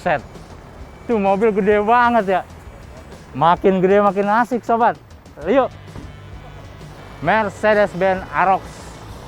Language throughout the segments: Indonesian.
Buset. Tuh mobil gede banget ya. Makin gede makin asik sobat. Yuk. Mercedes-Benz Arox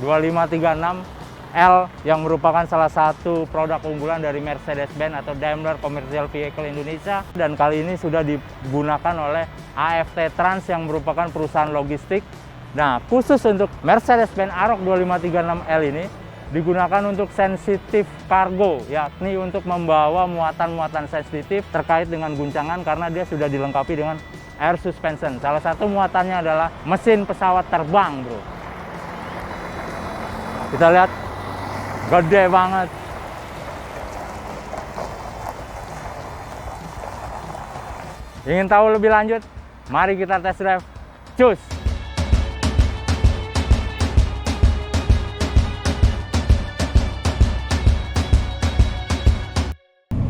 2536L yang merupakan salah satu produk unggulan dari Mercedes-Benz atau Daimler Commercial Vehicle Indonesia, dan kali ini sudah digunakan oleh AFT Trans yang merupakan perusahaan logistik. Nah, khusus untuk Mercedes-Benz Arox 2536L ini digunakan untuk sensitif kargo, yakni untuk membawa muatan-muatan sensitif terkait dengan guncangan karena dia sudah dilengkapi dengan air suspension. Salah satu muatannya adalah mesin pesawat terbang, bro. Kita lihat, gede banget. Ingin tahu lebih lanjut? Mari kita test drive. Cus!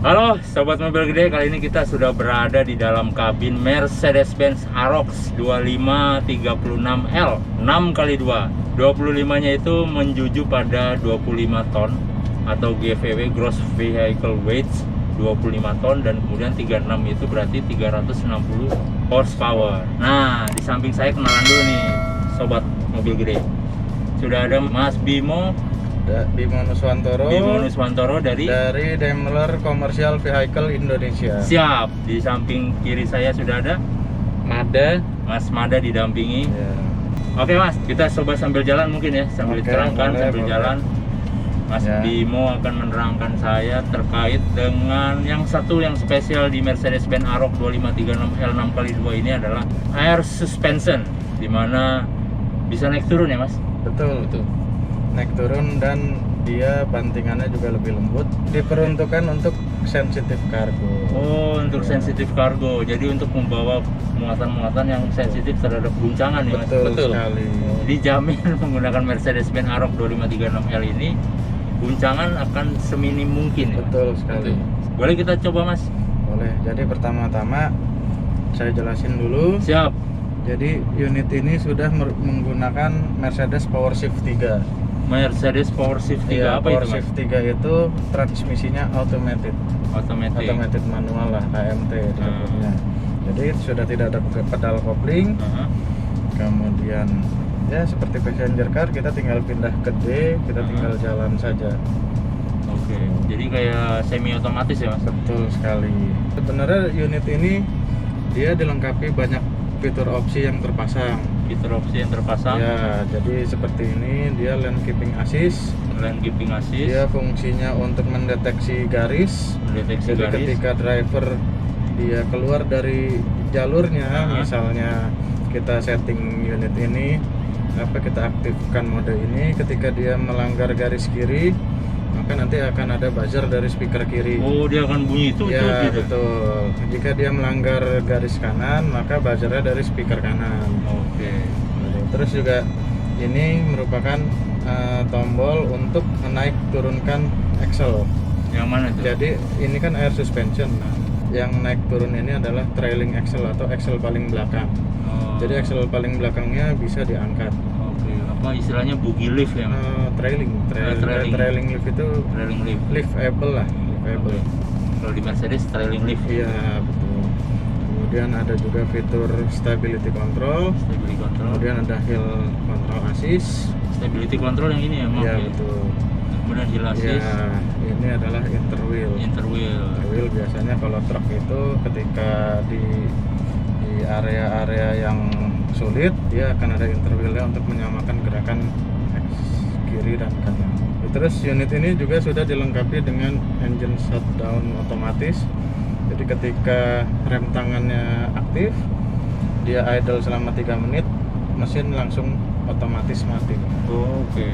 Halo sobat mobil gede, kali ini kita sudah berada di dalam kabin Mercedes-Benz Arox 2536L 6x2. 25-nya itu menjuju pada 25 ton atau GVW, Gross Vehicle Weight 25 ton, dan kemudian 36 itu berarti 360 horsepower. Nah, di samping saya kenalan dulu nih sobat mobil gede. Sudah ada Mas Bimo Nuswantoro dari Daimler Commercial Vehicle Indonesia. Siap. Di samping kiri saya sudah ada Mas Mada didampingi. Ya. Oke Mas, kita coba sambil jalan mungkin ya, sambil diterangkan sambil jalan. Mas Bimo akan menerangkan saya terkait dengan yang satu yang spesial di Mercedes-Benz Arox 2536L 6x2 ini adalah air suspension, dimana bisa naik turun ya Mas? Betul. Naik turun, dan dia bantingannya juga lebih lembut, diperuntukkan untuk sensitif kargo. Oh, untuk sensitif kargo, jadi untuk membawa muatan-muatan yang sensitif terhadap guncangan ya Mas? Betul sekali. Dijamin menggunakan Mercedes-Benz Arox 2536L ini guncangan akan seminim mungkin ya? Betul sekali. Boleh kita coba Mas? Boleh. Jadi pertama-tama saya jelasin dulu. Siap. Jadi unit ini sudah menggunakan Mercedes Power Shift 3. Mercedes Power Shift 3 apa Power itu Mas? Shift 3 itu transmisinya automatic manual lah, AMT disebutnya. Jadi sudah tidak ada pedal kopling. Kemudian ya seperti passenger car, kita tinggal pindah ke D, kita tinggal jalan saja. Oke, jadi kayak semi otomatis ya Mas? Betul sekali. Sebenarnya unit ini dia dilengkapi banyak fitur opsi yang terpasang. Ya, jadi seperti ini, dia lane keeping assist. Dia fungsinya untuk mendeteksi garis. Jadi ketika driver dia keluar dari jalurnya, misalnya kita setting unit ini, kita aktifkan mode ini, ketika dia melanggar garis kiri, maka nanti akan ada buzzer dari speaker kiri. Oh, dia akan bunyi itu ya, gitu. Betul. Jika dia melanggar garis kanan, maka buzzernya dari speaker kanan. Oke. Terus juga ini merupakan tombol untuk menaik turunkan axle. Yang mana itu? Jadi ini kan air suspension. Nah, yang naik turun ini adalah trailing axle atau axle paling belakang. Jadi axle paling belakangnya bisa diangkat. Oke. Apa istilahnya buggy lift ya? Trailing lift itu liftable lah. Kalau di Mercedes trailing lift. Iya, betul. Kemudian ada juga fitur stability control. Kemudian ada hill control assist. Stability control yang ini ya, Mas? Iya, betul. Kemudian hill assist. Ya, ini adalah interwheel. Interwheel biasanya kalau truk itu ketika di area-area yang sulit, dia akan ada interwheelnya untuk menyamakan gerakan kiri dan kanan. Terus unit ini juga sudah dilengkapi dengan engine shutdown otomatis. Jadi ketika rem tangannya aktif, dia idle selama 3 menit, mesin langsung otomatis mati. Oke.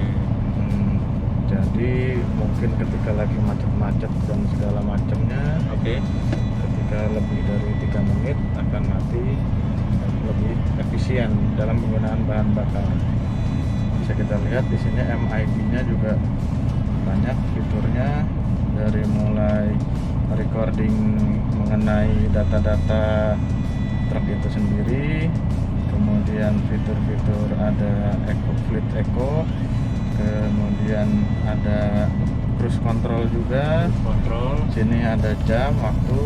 Jadi mungkin ketika lagi macet-macet dan segala macamnya, ketika lebih dari 3 menit akan mati, dan lebih efisien dalam penggunaan bahan bakar. Bisa kita lihat di sini MID-nya juga banyak fiturnya, dari mulai recording mengenai data-data truk itu sendiri, kemudian fitur-fitur ada Fleet Eco, kemudian ada cruise control juga. Kontrol. Sini ada jam, waktu.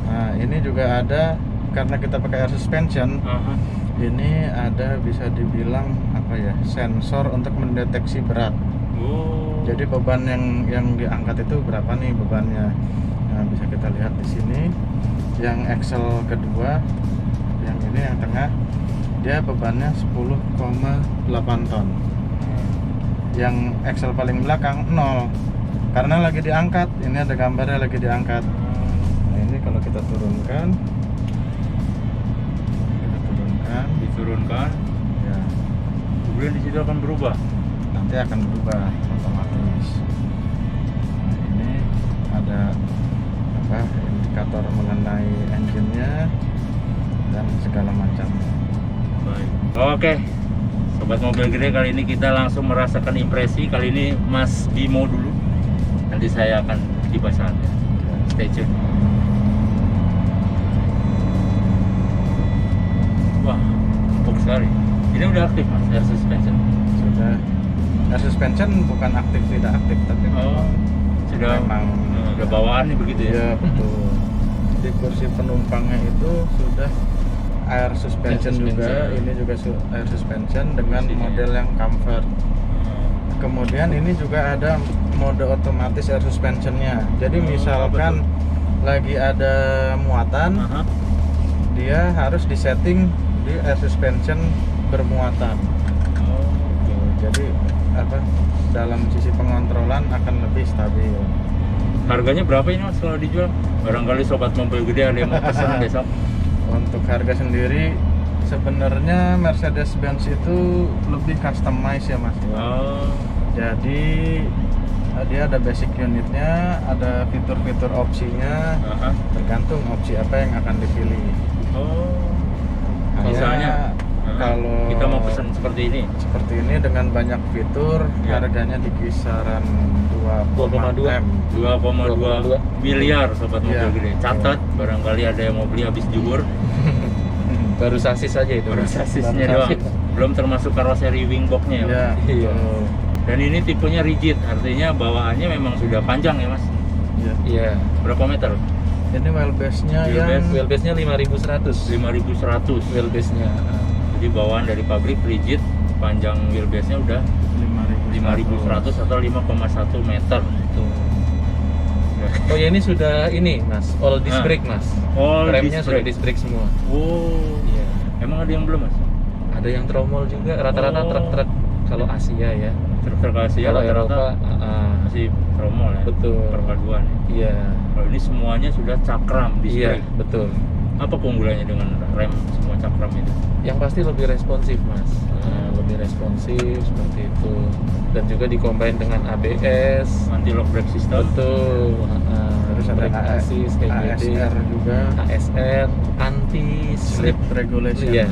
Nah, ini juga ada, karena kita pakai air suspension. Ini ada, bisa dibilang apa ya, sensor untuk mendeteksi berat. Jadi beban yang diangkat itu berapa nih bebannya. Nah, bisa kita lihat di sini. Yang axle kedua, yang ini yang tengah, dia bebannya 10,8 ton. Yang axle paling belakang 0, karena lagi diangkat. Ini ada gambarnya lagi diangkat. Nah, ini kalau kita turunkan, diturunkan ya, kemudian di situ akan berubah. nanti akan berubah otomatis. Nah, ini ada apa, indikator mengenai engine-nya dan segala macam. Baik. Oke, sobat mobil gede, kali ini kita langsung merasakan impresi. Kali ini Mas Bimo dulu, nanti saya akan di pasarnya. Stay tune. Wah, empuk sekali. Ini udah aktif Mas, air suspension. Sudah. Air suspension bukan aktif tidak aktif, tapi sudah memang udah bawaannya begitu ya. Iya, betul. Di kursi penumpangnya itu sudah air suspension juga. Ini juga air suspension dengan model yang comfort. Kemudian ini juga ada mode otomatis air suspensionnya. Jadi misalkan lagi ada muatan, dia harus disetting di air suspension bermuatan. Jadi apa, dalam sisi pengontrolan akan lebih stabil. Harganya berapa ini Mas kalau dijual? Barangkali sobat mobil gede ada yang mau pesan besok. Untuk harga sendiri sebenarnya Mercedes-Benz itu lebih customize ya Mas. Jadi dia ada basic unitnya, ada fitur-fitur opsinya, tergantung opsi apa yang akan dipilih. Misalnya kalau kita mau pesan seperti ini dengan banyak fitur, harganya di kisaran 2,2 miliar sobat mobil gede. Catat, barangkali ada yang mau beli habis juhur. Baru sasis aja itu. Baru sasisnya doang. Belum termasuk karoseri wingboxnya ya. Iya. Dan ini tipenya rigid, artinya bawaannya memang sudah panjang ya Mas. Iya. Berapa meter? Ini wheelbase-nya Wheelbase-nya 5.100. 5.100 Wheelbase-nya. Jadi bawaan dari pabrik rigid, panjang wheelbase-nya udah 5.100 atau 5,1 meter. Oh ya, ini sudah Mas, all disc brake Mas. Remnya sudah disc brake semua. Iya. Emang ada yang belum Mas? Ada yang tromol juga. Rata-rata truk-truk kalau Asia ya. Truk Asia kalau Eropa masih tromol ya. Betul. Perpaduan. Iya. Kalau ini semuanya sudah cakram disc brake. Iya, betul. Apa keunggulannya dengan rem semua cakram itu? Yang pasti lebih responsif Mas. Lebih responsif seperti itu. Dan juga dikombin dengan ABS, anti-lock brake system. Betul. Terus ada ASR juga. ASR, anti slip regulation. Iya.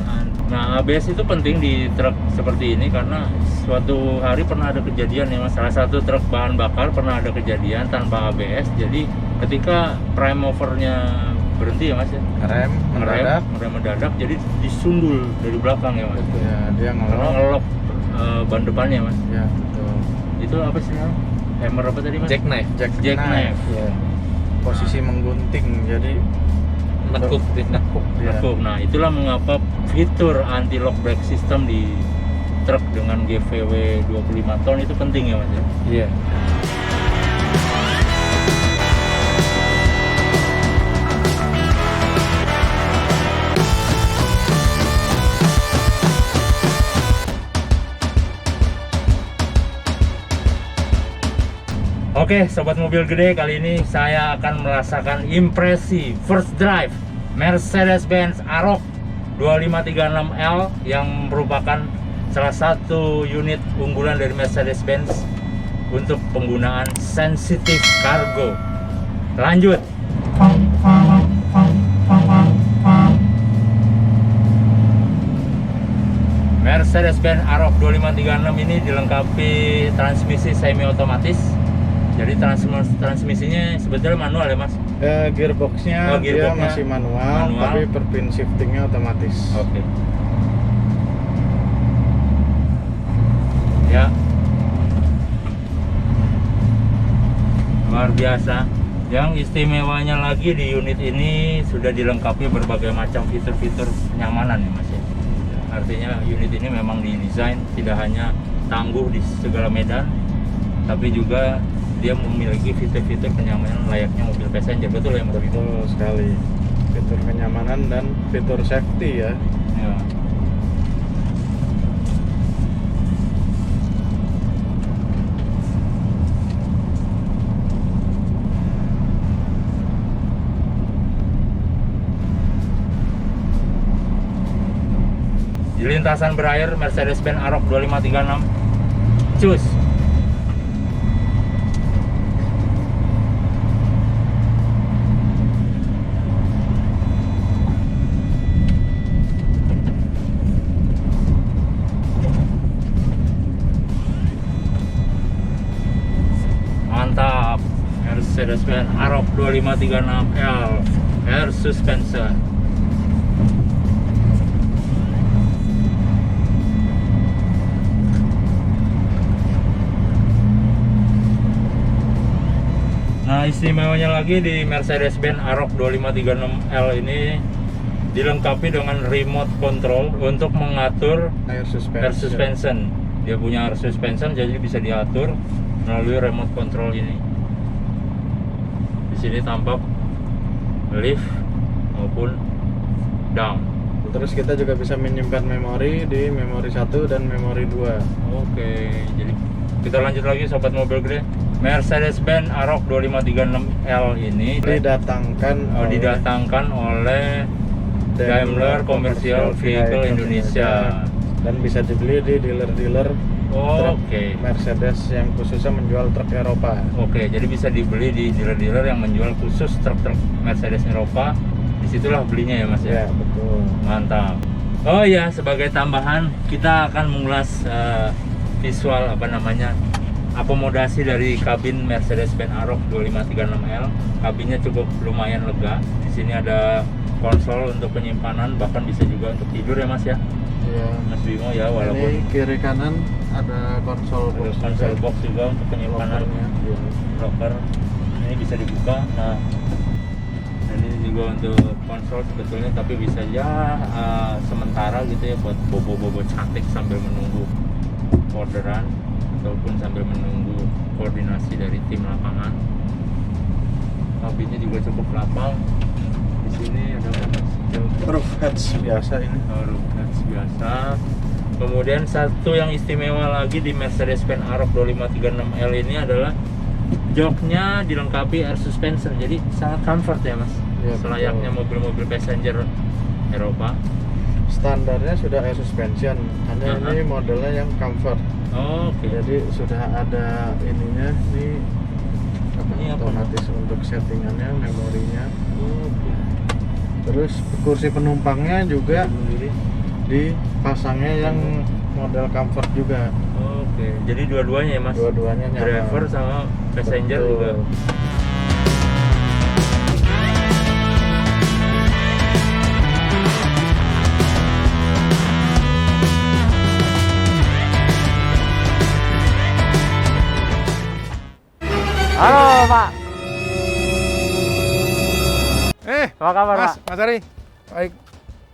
Nah, ABS itu penting di truk seperti ini karena suatu hari pernah ada kejadian ya Mas. Salah satu truk bahan bakar pernah ada kejadian tanpa ABS. Jadi ketika prime movernya berhenti ya Mas ya, rem mendadak, jadi disundul dari belakang ya Mas. Ya, dia ngelok ban depannya Mas. Ya, betul. Itu apa sih namanya? Hammer apa tadi Mas? Jackknife. Ya. Posisi menggunting, jadi nekuk. Ya. Nah, itulah mengapa fitur anti lock brake system di truk dengan GVW 25 ton itu penting ya Mas ya. Iya. Oke, sobat mobil gede, kali ini saya akan merasakan impresi first drive Mercedes-Benz Aroc 2536L yang merupakan salah satu unit unggulan dari Mercedes-Benz untuk penggunaan sensitive cargo. Lanjut. Mercedes-Benz Aroc 2536 ini dilengkapi transmisi semi otomatis. Jadi transmisinya sebetulnya manual ya Mas? Gearboxnya dia masih manual, tapi per pin shiftingnya otomatis. Oke. Ya. luar biasa. Yang istimewanya lagi di unit ini sudah dilengkapi berbagai macam fitur-fitur kenyamanan ya Mas ya. Artinya unit ini memang didesain tidak hanya tangguh di segala medan, tapi juga dia memiliki fitur-fitur kenyamanan layaknya mobil passenger. Betul ya Mas? Betul sekali. Fitur kenyamanan dan fitur safety ya. Ya. Di lintasan berair Mercedes-Benz Aroc 2536 cus. Mantap. Mercedes-Benz Aroc 2536L air suspension. Nah, istimewanya lagi di Mercedes-Benz Aroc 2536L ini dilengkapi dengan remote control untuk mengatur Air air suspension. Dia punya air suspension, jadi bisa diatur melalui remote control ini. Di sini tampak lift maupun down. Terus kita juga bisa menyimpan memori di memori 1 dan memori 2. Oke, jadi kita lanjut lagi sobat mobil gede. Mercedes-Benz Aroc 2536L ini didatangkan oleh Daimler Commercial Vehicle Indonesia dan bisa dibeli di dealer-dealer Oke. Mercedes yang khususnya menjual truk Eropa. Oke, jadi bisa dibeli di dealer-dealer yang menjual khusus truk-truk Mercedes Eropa. Disitulah belinya ya Mas ya? Ya, betul. Mantap. Oh ya, sebagai tambahan kita akan mengulas visual akomodasi dari kabin Mercedes-Benz Aroc 2536L. Kabinnya cukup lumayan lega. Di sini ada konsol untuk penyimpanan, bahkan bisa juga untuk tidur ya Mas ya? Iya. Mas Bimo ya, walaupun ini kiri kanan ada konsol box juga untuk penyimpanan locker. Ini bisa dibuka. Nah, ini juga untuk konsol sebetulnya, tapi bisa ya sementara gitu ya buat bobo-bobo cantik sambil menunggu orderan ataupun sambil menunggu koordinasi dari tim lapangan. Kabinnya juga cukup lapang. Di sini ada roof hatch biasa ini. Roof hatch biasa. Kemudian satu yang istimewa lagi di Mercedes-Benz Aroc 2536L ini adalah joknya dilengkapi air suspension, jadi sangat comfort ya Mas. Ya, selayaknya mobil-mobil passenger Eropa. Standarnya sudah air suspension, hanya ini modelnya yang comfort. Oke. Jadi sudah ada ininya nih Ini apa? otomatis untuk settingannya, memorinya. Oke. Terus kursi penumpangnya juga Sendiri. dipasangnya yang model comfort juga. Oke. Jadi dua-duanya ya Mas. Dua-duanya nyaman. Driver sama passenger Betul. juga. Halo Pak. Apa kabar Mas, Pak? Mas Ari. Baik.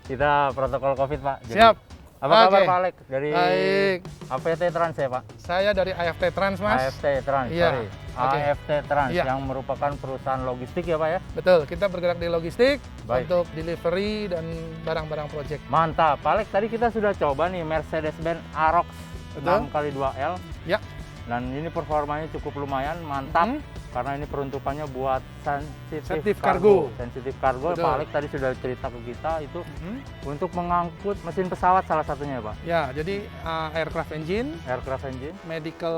Kita protokol COVID Pak. Jadi, Siap. Apa kabar Oke. Pak Alek dari Baik. APT Trans ya Pak? Saya dari AFT Trans, Mas. AFT Trans, Iya. sorry. Oke. AFT Trans Iya. yang merupakan perusahaan logistik ya Pak ya? Betul, kita bergerak di logistik Baik. untuk delivery dan barang-barang project. Mantap. Pak Alek, tadi kita sudah coba nih Mercedes-Benz Aroc Betul. 6x2L. Ya. Dan ini performanya cukup lumayan, mantap. Mhm. Karena ini peruntukannya buat sensitif Sensitif kargo. Sensitif kargo, Betul. Pak Alek tadi sudah cerita ke kita itu Mhm. untuk mengangkut mesin pesawat salah satunya ya Pak? Ya, jadi aircraft engine, Aircraft engine, medical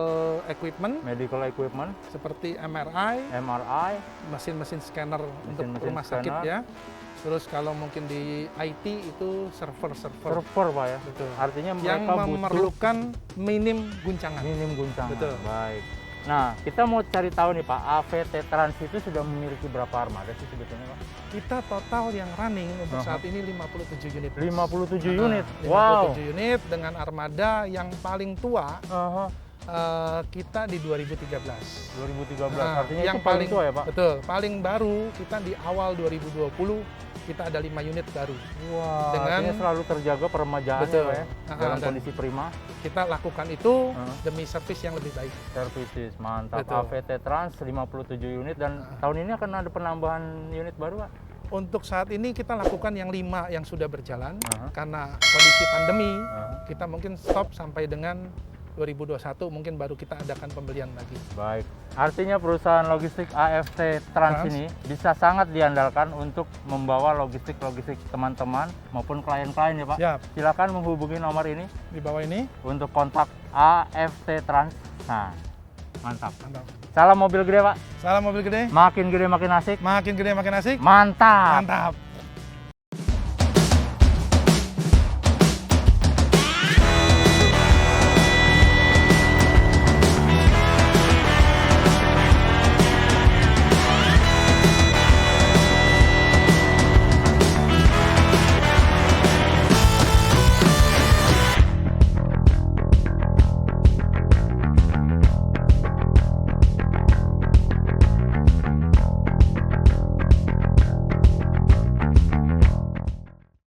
equipment medical equipment, seperti MRI, MRI, mesin-mesin scanner untuk Mesin-mesin rumah sakit scanner. ya. Terus kalau mungkin di IT itu server. server Pak ya? Betul. Artinya Yang mereka butuh memerlukan minim guncangan. minim guncangan. Betul. Baik. Nah, kita mau cari tahu nih Pak, AVT Trans itu sudah memiliki berapa armada sih sebetulnya Pak? Kita total yang running untuk Aha. saat ini 57 unit. 57 Nah, unit. 57 Wow. unit dengan armada yang paling tua Aha. Kita di 2013. 2013, Nah, artinya yang itu paling tua ya Pak? Betul, paling baru kita di awal 2020 kita ada 5 unit baru. Wah, Dengan- artinya selalu terjaga peremajaannya Betul. Pak ya, dalam Dan kondisi prima. kita lakukan itu Ah. demi servis yang lebih baik. Services, mantap. Betul. AVT Trans 57 unit dan tahun ini akan ada penambahan unit baru Pak? Untuk saat ini kita lakukan yang 5 yang sudah berjalan Aha. karena kondisi pandemi Ah, kita mungkin stop sampai dengan 2021 mungkin baru kita adakan pembelian lagi. baik. Artinya perusahaan logistik AFT Trans Trans. ini bisa sangat diandalkan untuk membawa logistik-logistik teman-teman maupun klien-klien ya Pak. Ya, Silakan menghubungi nomor ini di bawah ini. untuk kontak AFT Trans. Nah, mantap. Mantap. Salam mobil gede Pak. Salam mobil gede. Makin gede makin asik. Makin gede makin asik. Mantap. Mantap.